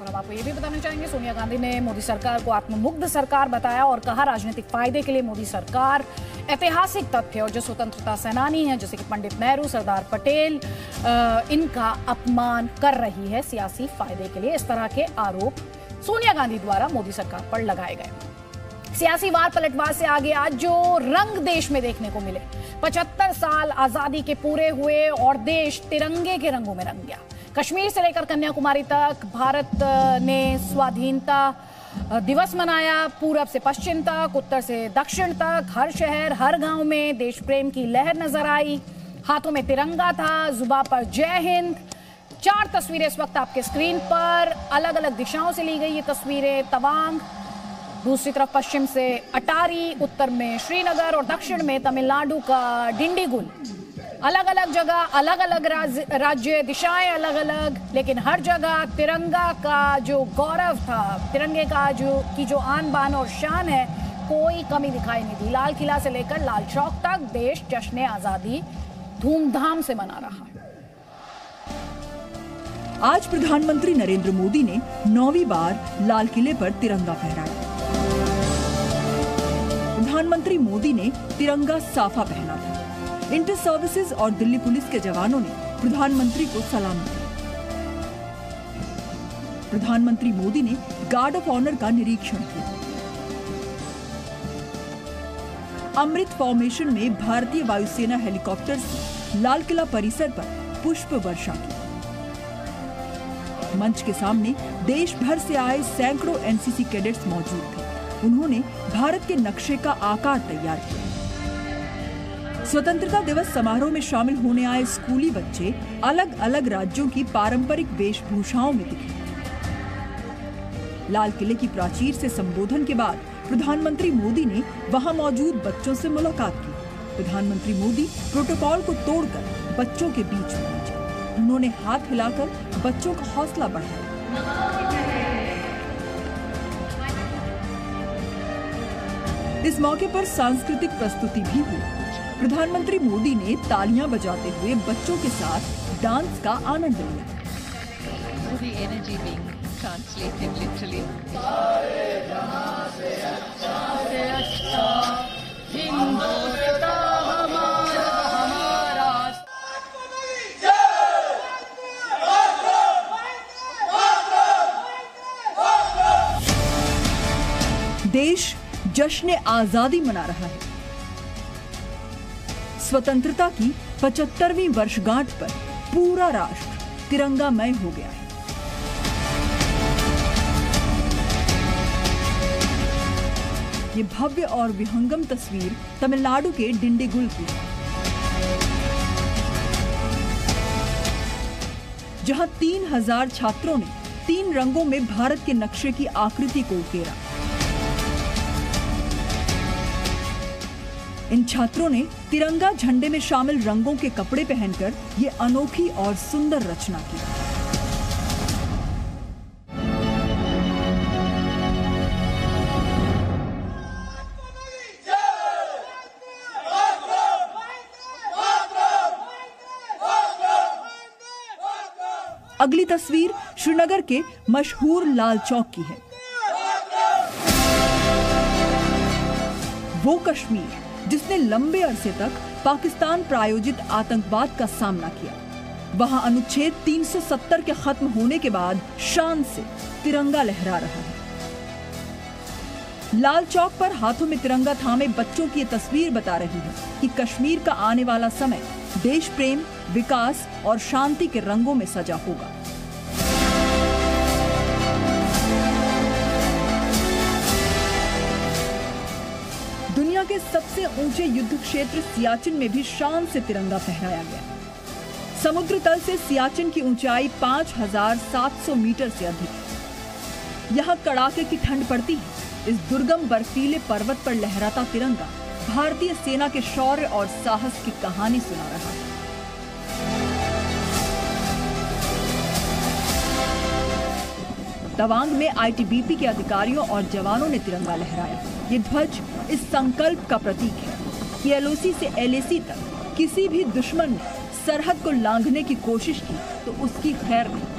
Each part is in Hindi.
और अब आपको ये भी बताना चाहेंगे, सोनिया गांधी ने मोदी सरकार को आत्ममुग्ध सरकार बताया और कहा राजनीतिक फायदे के लिए मोदी सरकार ऐतिहासिक तथ्य और जो स्वतंत्रता सेनानी हैं जैसे कि पंडित नेहरू, सरदार पटेल, इनका अपमान कर रही है सियासी फायदे के लिए। इस तरह के आरोप सोनिया गांधी द्वारा मोदी सरकार पर लगाए गए। सियासी वार पलटवार से आगे आज जो रंग देश में देखने को मिले, 75 साल आजादी के पूरे हुए और देश तिरंगे के रंगों में रंग गया। कश्मीर से लेकर कन्याकुमारी तक भारत ने स्वाधीनता दिवस मनाया। पूरब से पश्चिम तक, उत्तर से दक्षिण तक, हर शहर हर गांव में देश प्रेम की लहर नजर आई। हाथों में तिरंगा था, जुबान पर जय हिंद। 4 तस्वीरें इस वक्त आपके स्क्रीन पर, अलग अलग दिशाओं से ली गई ये तस्वीरें। तवांग, दूसरी तरफ पश्चिम से अटारी, उत्तर में श्रीनगर और दक्षिण में तमिलनाडु का डिंडीगुल। अलग अलग जगह, अलग अलग राज्य, दिशाएं अलग अलग, लेकिन हर जगह तिरंगा का जो गौरव था, तिरंगे का जो आन बान और शान है, कोई कमी दिखाई नहीं दी। लाल किला से लेकर लाल चौक तक देश जश्न आजादी धूमधाम से मना रहा। आज प्रधानमंत्री नरेंद्र मोदी ने 9वीं बार लाल किले पर तिरंगा फहराया। प्रधानमंत्री मोदी ने तिरंगा साफा पहना था। इंटर सर्विसेज और दिल्ली पुलिस के जवानों ने प्रधानमंत्री को सलाम किया। प्रधानमंत्री मोदी ने गार्ड ऑफ ऑनर का निरीक्षण किया। अमृत फॉर्मेशन में भारतीय वायुसेना हेलीकॉप्टर से लाल किला परिसर पर पुष्प वर्षा की। मंच के सामने देश भर से आए सैकड़ों एनसीसी कैडेट्स मौजूद थे। उन्होंने भारत के नक्शे का आकार तैयार किया। स्वतंत्रता दिवस समारोह में शामिल होने आए स्कूली बच्चे अलग अलग राज्यों की पारंपरिक वेशभूषाओं में दिखे। लाल किले की प्राचीर से संबोधन के बाद प्रधानमंत्री मोदी ने वहां मौजूद बच्चों से मुलाकात की। प्रधानमंत्री मोदी प्रोटोकॉल को तोड़कर बच्चों के बीच पहुंचे। उन्होंने हाथ हिलाकर बच्चों का हौसला बढ़ाया। इस मौके पर सांस्कृतिक प्रस्तुति भी हुई। प्रधानमंत्री मोदी ने तालियां बजाते हुए बच्चों के साथ डांस का आनंद लिया। देश जश्न आजादी मना रहा है। स्वतंत्रता की 75वीं वर्षगांठ पर पूरा राष्ट्र तिरंगामय हो गया है। ये भव्य और विहंगम तस्वीर तमिलनाडु के डिंडीगुल की है, जहां 3000 छात्रों ने 3 रंगों में भारत के नक्शे की आकृति को उकेरा। इन छात्रों ने तिरंगा झंडे में शामिल रंगों के कपड़े पहनकर ये अनोखी और सुंदर रचना की। अगली तस्वीर श्रीनगर के मशहूर लाल चौक की है। वो कश्मीर जिसने लंबे अरसे तक पाकिस्तान प्रायोजित आतंकवाद का सामना किया। वहां अनुच्छेद 370 के खत्म होने के बाद शान से तिरंगा लहरा रहा है। लाल चौक पर हाथों में तिरंगा थामे बच्चों की ये तस्वीर बता रही है कि कश्मीर का आने वाला समय देश प्रेम, विकास और शांति के रंगों में सजा होगा। दुनिया के सबसे ऊंचे युद्ध क्षेत्र सियाचिन में भी शान से तिरंगा फहराया गया। समुद्र तल से सियाचिन की ऊंचाई 5700 मीटर से अधिक है। यहाँ कड़ाके की ठंड पड़ती है। इस दुर्गम बर्फीले पर्वत पर लहराता तिरंगा भारतीय सेना के शौर्य और साहस की कहानी सुना रहा है। तवांग में आईटीबीपी के अधिकारियों और जवानों ने तिरंगा लहराया। ये ध्वज इस संकल्प का प्रतीक है कि एलओसी से एलएसी तक किसी भी दुश्मन ने सरहद को लांघने की कोशिश की तो उसकी खैर नहीं।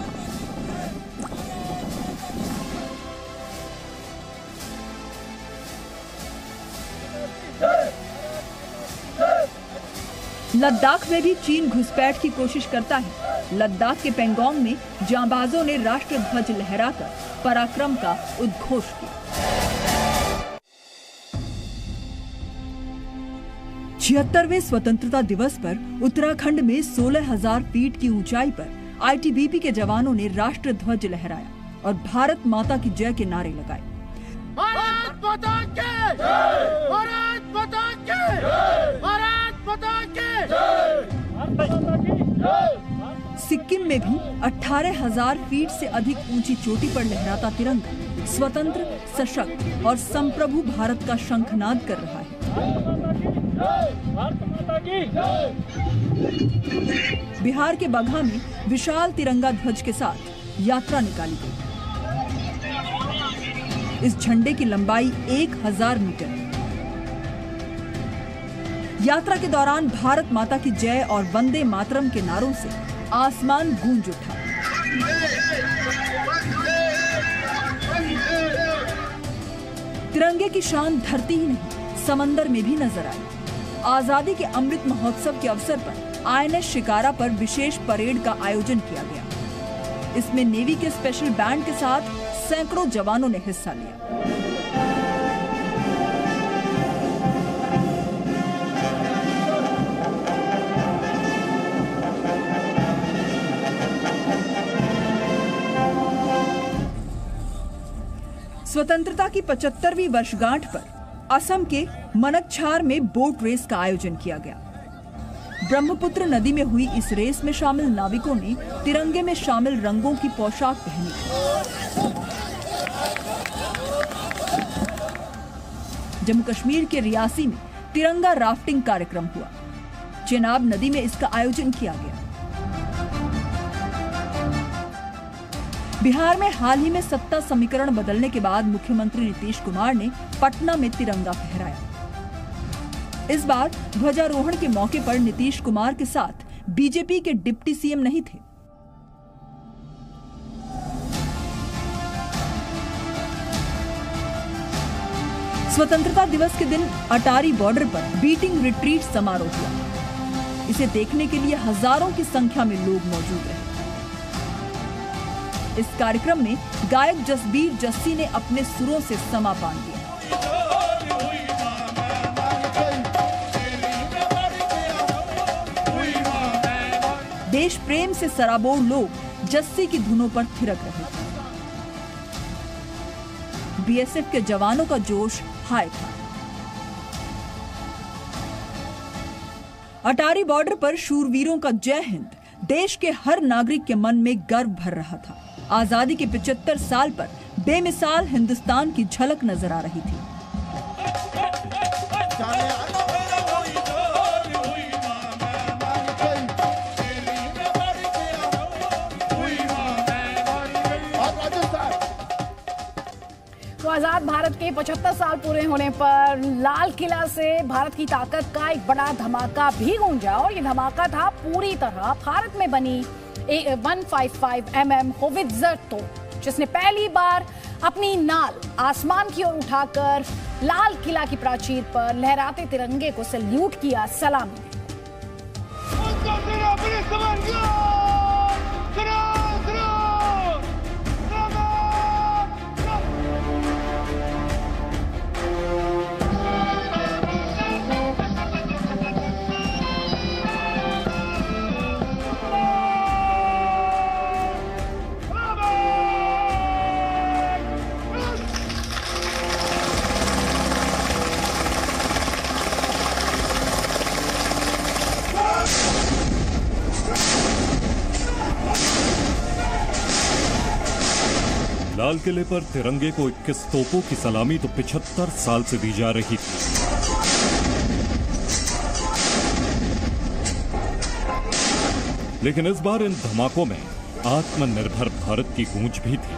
लद्दाख में भी चीन घुसपैठ की कोशिश करता है। लद्दाख के पेंगोंग में जांबाजों ने राष्ट्र ध्वज लहराकर पराक्रम का उद्घोष किया। 76वें स्वतंत्रता दिवस पर उत्तराखंड में 16,000 फीट की ऊंचाई पर आईटीबीपी के जवानों ने राष्ट्र ध्वज लहराया और भारत माता की जय के नारे लगाए। भारत माता की जय! भारत माता की जय! भारत माता की जय! सिक्किम में भी 18,000 फीट से अधिक ऊंची चोटी पर लहराता तिरंगा स्वतंत्र, सशक्त और संप्रभु भारत का शंखनाद कर रहा है। बिहार के बगहा में विशाल तिरंगा ध्वज के साथ यात्रा निकाली गई। इस झंडे की लंबाई 1000 मीटर है। यात्रा के दौरान भारत माता की जय और वंदे मातरम के नारों से आसमान गूंज उठा। तिरंगे की शान धरती ही नहीं, समंदर में भी नजर आई। आजादी के अमृत महोत्सव के अवसर पर आईएनएस शिकारा पर विशेष परेड का आयोजन किया गया। इसमें नेवी के स्पेशल बैंड के साथ सैकड़ों जवानों ने हिस्सा लिया। स्वतंत्रता की 75वीं वर्षगांठ पर असम के मनकछार में बोट रेस का आयोजन किया गया। ब्रह्मपुत्र नदी में हुई इस रेस में शामिल नाविकों ने तिरंगे में शामिल रंगों की पोशाक पहनी। जम्मू कश्मीर के रियासी में तिरंगा राफ्टिंग कार्यक्रम हुआ। चेनाब नदी में इसका आयोजन किया गया। बिहार में हाल ही में सत्ता समीकरण बदलने के बाद मुख्यमंत्री नीतीश कुमार ने पटना में तिरंगा फहराया। इस बार ध्वजारोहण के मौके पर नीतीश कुमार के साथ बीजेपी के डिप्टी सीएम नहीं थे। स्वतंत्रता दिवस के दिन अटारी बॉर्डर पर बीटिंग रिट्रीट समारोह हुआ। इसे देखने के लिए हजारों की संख्या में लोग मौजूद रहे। इस कार्यक्रम में गायक जसबीर जस्सी ने अपने सुरों से समा बांध दिया। देश प्रेम से सराबोर लोग जस्सी की धुनों पर थिरक रहे थे। बीएसएफ के जवानों का जोश हाय था। अटारी बॉर्डर पर शूरवीरों का जय हिंद देश के हर नागरिक के मन में गर्व भर रहा था। आजादी के 75 साल पर बेमिसाल हिंदुस्तान की झलक नजर आ रही थी। तो आजाद भारत के 75 साल पूरे होने पर लाल किला से भारत की ताकत का एक बड़ा धमाका भी गूंजा और ये धमाका था पूरी तरह भारत में बनी 155 mm होवित्जर तोप, जिसने पहली बार अपनी नाल आसमान की ओर उठाकर लाल किला की प्राचीर पर लहराते तिरंगे को सैल्यूट किया, सलामी दी। लाल किले पर तिरंगे को 21 तोपों की सलामी तो 75 साल से दी जा रही थी। लेकिन इस बार इन धमाकों में आत्मनिर्भर भारत की गूंज भी थी।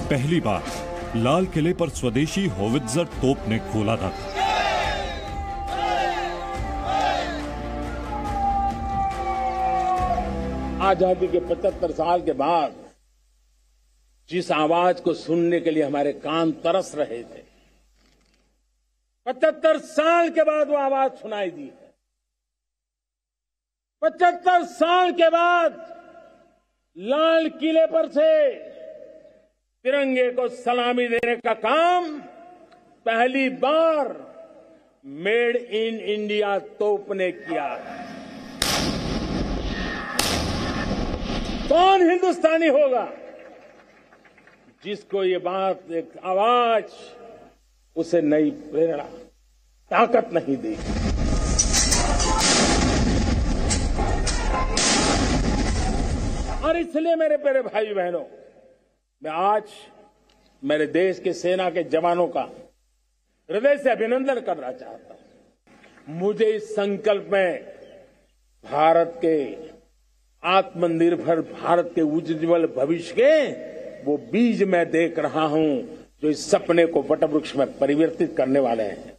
पहली बार लाल किले पर स्वदेशी होवित्जर तोप ने खोला था। आजादी के 75 साल के बाद जिस आवाज को सुनने के लिए हमारे कान तरस रहे थे, 75 साल के बाद वो आवाज सुनाई दी है। 75 साल के बाद लाल किले पर से तिरंगे को सलामी देने का काम पहली बार मेड इन इंडिया तोप ने किया है। कौन हिंदुस्तानी होगा जिसको ये बात, एक आवाज उसे नई प्रेरणा, ताकत नहीं दी। और इसलिए मेरे प्यारे भाई बहनों, मैं आज मेरे देश के सेना के जवानों का हृदय से अभिनंदन करना चाहता हूं। मुझे इस संकल्प में भारत के आत्मनिर्भर भारत के उज्जवल भविष्य के वो बीज मैं देख रहा हूं जो इस सपने को वटवृक्ष में परिवर्तित करने वाले हैं।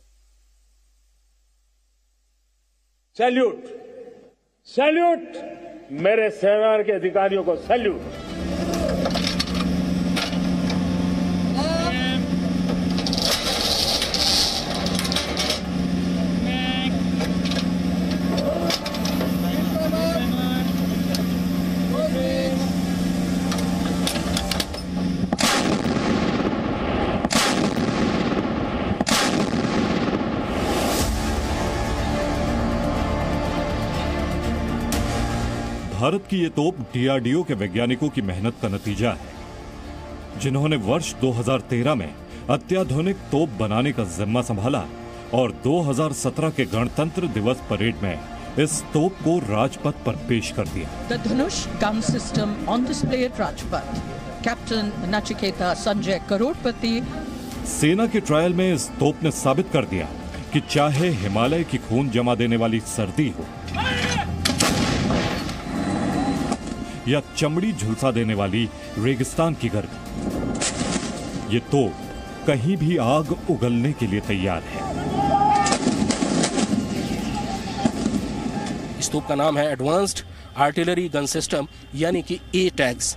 सैल्यूट, सैल्यूट मेरे सेना के अधिकारियों को, सैल्यूट। भारत की ये तोप डीआरडीओ के वैज्ञानिकों की मेहनत का नतीजा है, जिन्होंने वर्ष 2013 में अत्याधुनिक तोप बनाने का जिम्मा संभाला और 2017 के गणतंत्र दिवस परेड में इस तोप को राजपथ पर पेश कर दिया। The Dhanush gun system on display at Rajpath. Captain Nachiketa Sanjay Karodpati. सेना के ट्रायल में इस तोप ने साबित कर दिया कि चाहे हिमालय की खून जमा देने वाली सर्दी हो या चमड़ी झुलसा देने वाली रेगिस्तान की गर्मी, ये तोप कहीं भी आग उगलने के लिए तैयार है। इस तोप का नाम है एडवांस्ड आर्टिलरी गन सिस्टम यानी कि ATAGS।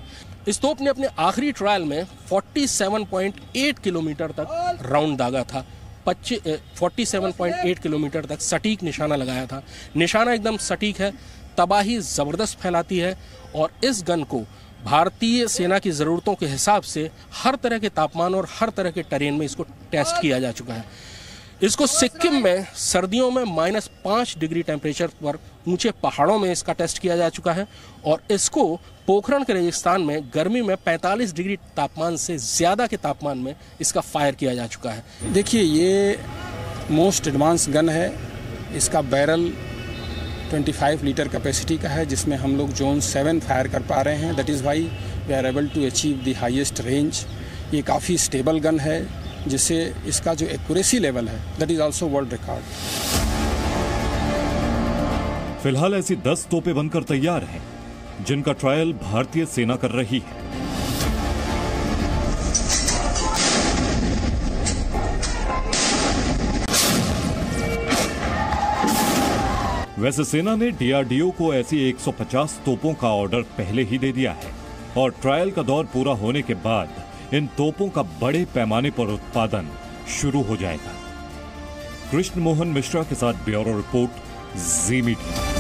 इस तोप ने अपने आखिरी ट्रायल में 47.8 किलोमीटर तक राउंड दागा था। 47.8 किलोमीटर तक सटीक निशाना लगाया था। निशाना एकदम सटीक है, तबाही जबरदस्त फैलाती है और इस गन को भारतीय सेना की जरूरतों के हिसाब से हर तरह के तापमान और हर तरह के टेरेन में इसको टेस्ट किया जा चुका है। इसको सिक्किम में सर्दियों में -5 डिग्री टेम्परेचर पर ऊंचे पहाड़ों में इसका टेस्ट किया जा चुका है और इसको पोखरण के रेगिस्तान में गर्मी में 45 डिग्री तापमान से ज्यादा के तापमान में इसका फायर किया जा चुका है। देखिए, ये मोस्ट एडवांस गन है। इसका बैरल 25 लीटर कैपेसिटी का है, जिसमें हम लोग जोन 7 फायर कर पा रहे हैं। That is why we are able to achieve the highest range. ये काफ़ी स्टेबल गन है, जिससे इसका जो एक्यूरेसी लेवल है that is also world record. फिलहाल ऐसी 10 तोपें बनकर तैयार हैं, जिनका ट्रायल भारतीय सेना कर रही है। वैसे सेना ने डीआरडीओ को ऐसी 150 तोपों का ऑर्डर पहले ही दे दिया है और ट्रायल का दौर पूरा होने के बाद इन तोपों का बड़े पैमाने पर उत्पादन शुरू हो जाएगा। कृष्ण मोहन मिश्रा के साथ ब्यूरो रिपोर्ट, जी मीडिया।